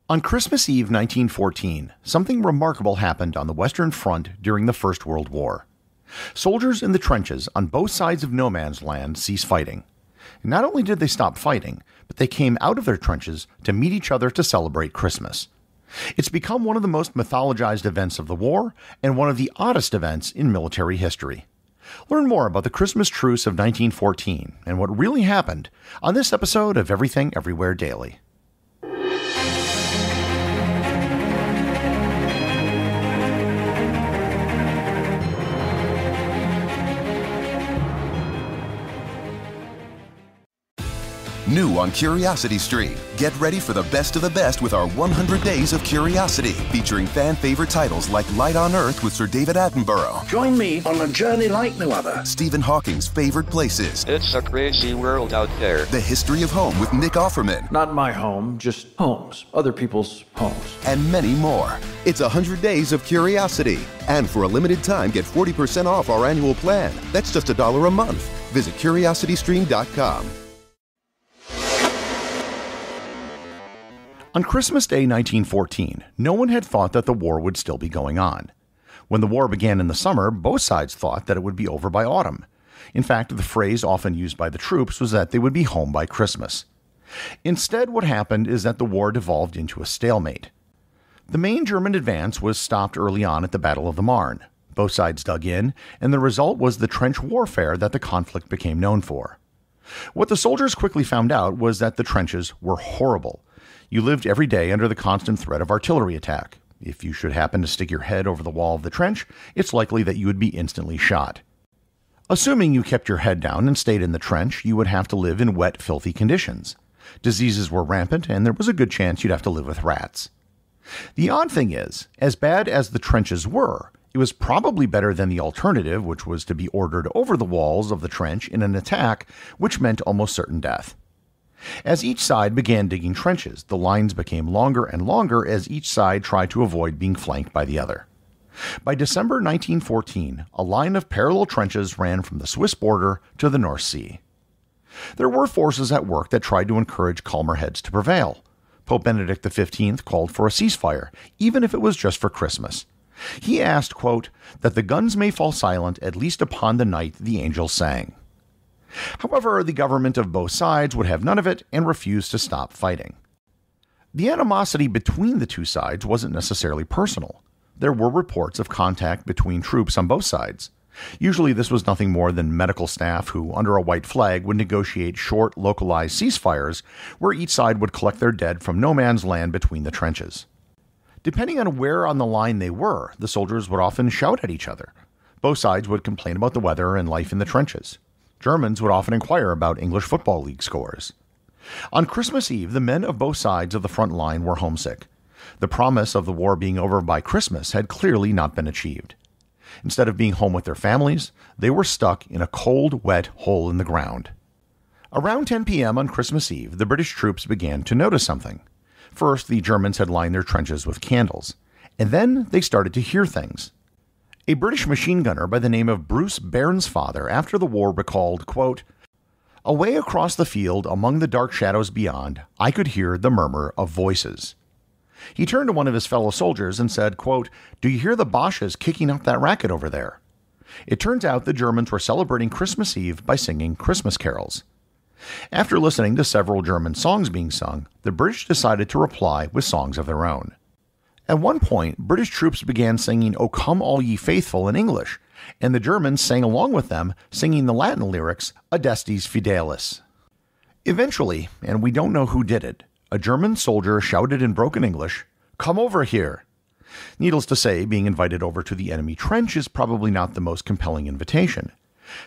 On Christmas Eve 1914, something remarkable happened on the Western Front during the First World War. Soldiers in the trenches on both sides of no man's land ceased fighting. Not only did they stop fighting, but they came out of their trenches to meet each other to celebrate Christmas. It's become one of the most mythologized events of the war and one of the oddest events in military history. Learn more about the Christmas Truce of 1914 and what really happened on this episode of Everything Everywhere Daily. New on Curiosity Stream. Get ready for the best of the best with our 100 Days of Curiosity, featuring fan-favorite titles like Light on Earth with Sir David Attenborough. Join me on a journey like no other. Stephen Hawking's favorite places. It's a crazy world out there. The History of Home with Nick Offerman. Not my home, just homes. Other people's homes. And many more. It's 100 Days of Curiosity. And for a limited time, get 40% off our annual plan. That's just $1 a month. Visit curiositystream.com. On Christmas Day 1914, no one had thought that the war would still be going on. When the war began in the summer, both sides thought that it would be over by autumn. In fact, the phrase often used by the troops was that they would be home by Christmas. Instead, what happened is that the war devolved into a stalemate. The main German advance was stopped early on at the Battle of the Marne. Both sides dug in, and the result was the trench warfare that the conflict became known for. What the soldiers quickly found out was that the trenches were horrible. You lived every day under the constant threat of artillery attack. If you should happen to stick your head over the wall of the trench, it's likely that you would be instantly shot. Assuming you kept your head down and stayed in the trench, you would have to live in wet, filthy conditions. Diseases were rampant, and there was a good chance you'd have to live with rats. The odd thing is, as bad as the trenches were, it was probably better than the alternative, which was to be ordered over the walls of the trench in an attack, which meant almost certain death. As each side began digging trenches, the lines became longer and longer as each side tried to avoid being flanked by the other. By December 1914, a line of parallel trenches ran from the Swiss border to the North Sea. There were forces at work that tried to encourage calmer heads to prevail. Pope Benedict XV called for a ceasefire, even if it was just for Christmas. He asked, quote, that the guns may fall silent at least upon the night the angels sang. However, the government of both sides would have none of it and refused to stop fighting. The animosity between the two sides wasn't necessarily personal. There were reports of contact between troops on both sides. Usually this was nothing more than medical staff who, under a white flag, would negotiate short, localized ceasefires where each side would collect their dead from no man's land between the trenches. Depending on where on the line they were, the soldiers would often shout at each other. Both sides would complain about the weather and life in the trenches. Germans would often inquire about English Football League scores. On Christmas Eve, the men of both sides of the front line were homesick. The promise of the war being over by Christmas had clearly not been achieved. Instead of being home with their families, they were stuck in a cold, wet hole in the ground. Around 10 p.m. on Christmas Eve, the British troops began to notice something. First, the Germans had lined their trenches with candles, and then they started to hear things. A British machine gunner by the name of Bruce Bairnsfather after the war recalled, quote, away across the field among the dark shadows beyond, I could hear the murmur of voices. He turned to one of his fellow soldiers and said, quote, do you hear the Boches kicking up that racket over there? It turns out the Germans were celebrating Christmas Eve by singing Christmas carols. After listening to several German songs being sung, the British decided to reply with songs of their own. At one point, British troops began singing O Come All Ye Faithful in English, and the Germans sang along with them, singing the Latin lyrics, Oddest Fidelis. Eventually, and we don't know who did it, a German soldier shouted in broken English, come over here. Needless to say, being invited over to the enemy trench is probably not the most compelling invitation.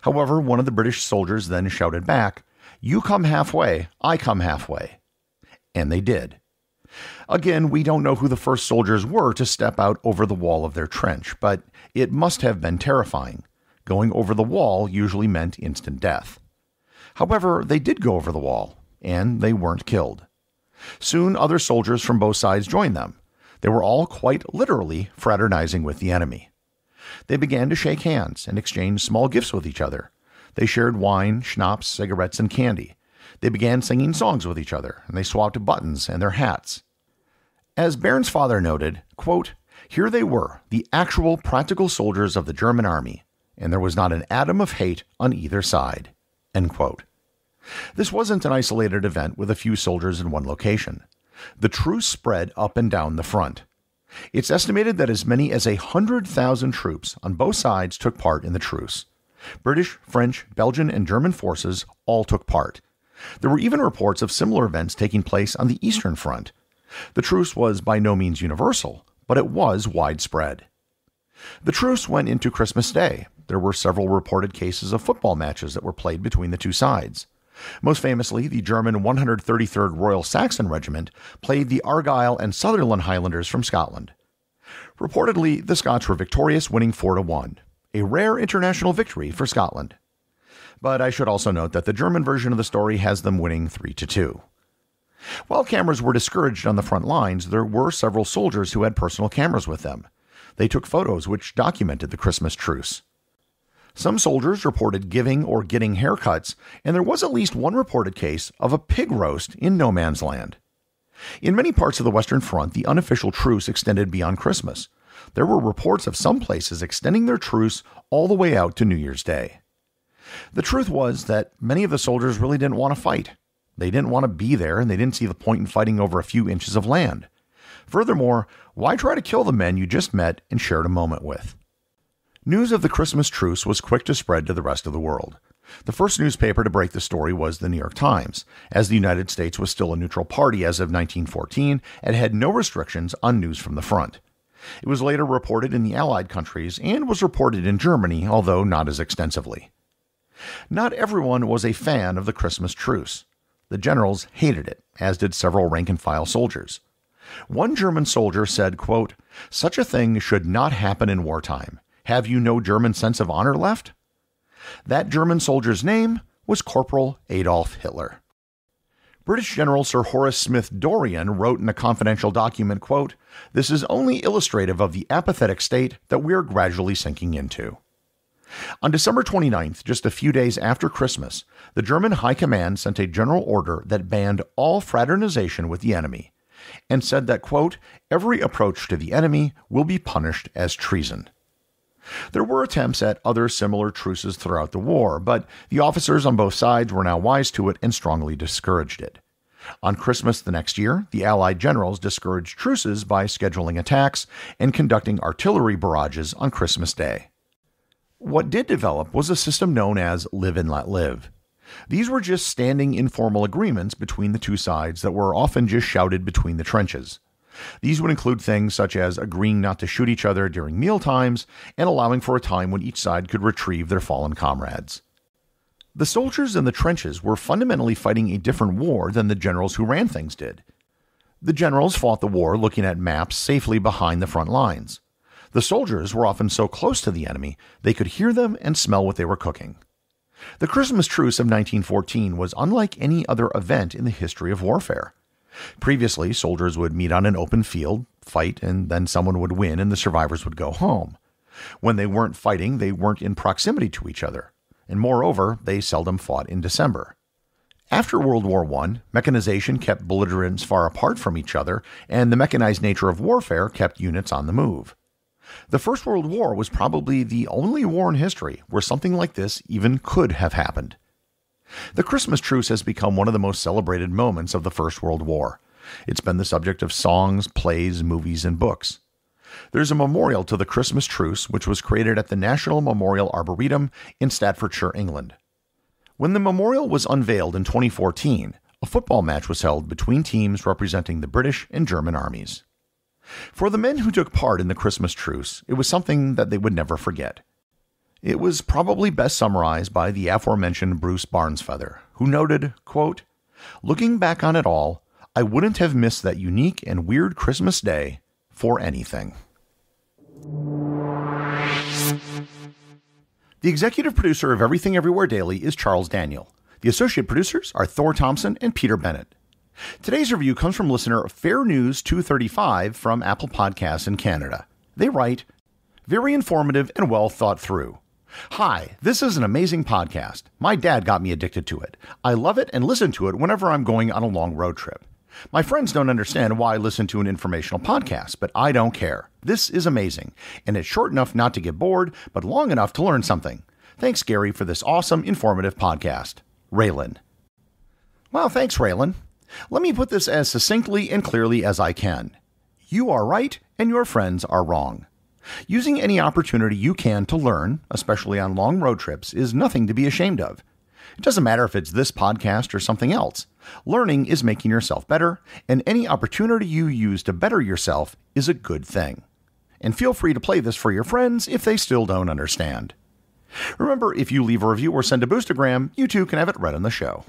However, one of the British soldiers then shouted back, you come halfway, I come halfway. And they did. Again, we don't know who the first soldiers were to step out over the wall of their trench, but it must have been terrifying. Going over the wall usually meant instant death. However, they did go over the wall, and they weren't killed. Soon other soldiers from both sides joined them. They were all quite literally fraternizing with the enemy. They began to shake hands and exchange small gifts with each other. They shared wine, schnapps, cigarettes, and candy. They began singing songs with each other, and they swapped buttons and their hats. As Baron's father noted, quote, "Here they were, the actual practical soldiers of the German army, and there was not an atom of hate on either side." End quote. This wasn't an isolated event with a few soldiers in one location. The truce spread up and down the front. It's estimated that as many as 100,000 troops on both sides took part in the truce. British, French, Belgian, and German forces all took part. There were even reports of similar events taking place on the Eastern Front. The truce was by no means universal, but it was widespread. The truce went into Christmas Day. There were several reported cases of football matches that were played between the two sides. Most famously, the German 133rd Royal Saxon Regiment played the Argyll and Sutherland Highlanders from Scotland. Reportedly, the Scots were victorious, winning 4-1, a rare international victory for Scotland. But I should also note that the German version of the story has them winning 3-2. While cameras were discouraged on the front lines, there were several soldiers who had personal cameras with them. They took photos which documented the Christmas truce. Some soldiers reported giving or getting haircuts, and there was at least one reported case of a pig roast in no man's land. In many parts of the Western Front, the unofficial truce extended beyond Christmas. There were reports of some places extending their truce all the way out to New Year's Day. The truth was that many of the soldiers really didn't want to fight. They didn't want to be there, and they didn't see the point in fighting over a few inches of land. Furthermore, why try to kill the men you just met and shared a moment with? News of the Christmas truce was quick to spread to the rest of the world. The first newspaper to break the story was the New York Times, as the United States was still a neutral party as of 1914 and had no restrictions on news from the front. It was later reported in the Allied countries and was reported in Germany, although not as extensively. Not everyone was a fan of the Christmas truce. The generals hated it, as did several rank-and-file soldiers. One German soldier said, quote, "Such a thing should not happen in wartime. Have you no German sense of honor left?" That German soldier's name was Corporal Adolf Hitler. British General Sir Horace Smith Dorrien wrote in a confidential document, quote, "This is only illustrative of the apathetic state that we are gradually sinking into." On December 29th, just a few days after Christmas, the German High Command sent a general order that banned all fraternization with the enemy, and said that, quote, "Every approach to the enemy will be punished as treason." There were attempts at other similar truces throughout the war, but the officers on both sides were now wise to it and strongly discouraged it. On Christmas the next year, the Allied generals discouraged truces by scheduling attacks and conducting artillery barrages on Christmas Day. What did develop was a system known as live and let live. These were just standing informal agreements between the two sides that were often just shouted between the trenches. These would include things such as agreeing not to shoot each other during meal times and allowing for a time when each side could retrieve their fallen comrades. The soldiers in the trenches were fundamentally fighting a different war than the generals who ran things did. The generals fought the war looking at maps safely behind the front lines. The soldiers were often so close to the enemy they could hear them and smell what they were cooking. The Christmas Truce of 1914 was unlike any other event in the history of warfare. Previously, soldiers would meet on an open field, fight, and then someone would win and the survivors would go home. When they weren't fighting, they weren't in proximity to each other, and moreover, they seldom fought in December. After World War I, mechanization kept belligerents far apart from each other, and the mechanized nature of warfare kept units on the move. The First World War was probably the only war in history where something like this even could have happened. The Christmas Truce has become one of the most celebrated moments of the First World War. It's been the subject of songs, plays, movies, and books. There's a memorial to the Christmas Truce, which was created at the National Memorial Arboretum in Staffordshire, England. When the memorial was unveiled in 2014, a football match was held between teams representing the British and German armies. For the men who took part in the Christmas Truce, it was something that they would never forget. It was probably best summarized by the aforementioned Bruce Barnsfeather, who noted, quote, "Looking back on it all, I wouldn't have missed that unique and weird Christmas day for anything." The executive producer of Everything Everywhere Daily is Charles Daniel. The associate producers are Thor Thomsen and Peter Bennett. Today's review comes from listener Fair News 235 from Apple Podcasts in Canada. They write, "Very informative and well thought through. Hi, this is an amazing podcast. My dad got me addicted to it. I love it and listen to it whenever I'm going on a long road trip. My friends don't understand why I listen to an informational podcast, but I don't care. This is amazing, and it's short enough not to get bored, but long enough to learn something. Thanks, Gary, for this awesome, informative podcast. Raylan. Well, thanks, Raylan. Let me put this as succinctly and clearly as I can. You are right, and your friends are wrong. Using any opportunity you can to learn, especially on long road trips, is nothing to be ashamed of. It doesn't matter if it's this podcast or something else. Learning is making yourself better, and any opportunity you use to better yourself is a good thing. And feel free to play this for your friends if they still don't understand. Remember, if you leave a review or send a boostagram, you too can have it read on the show.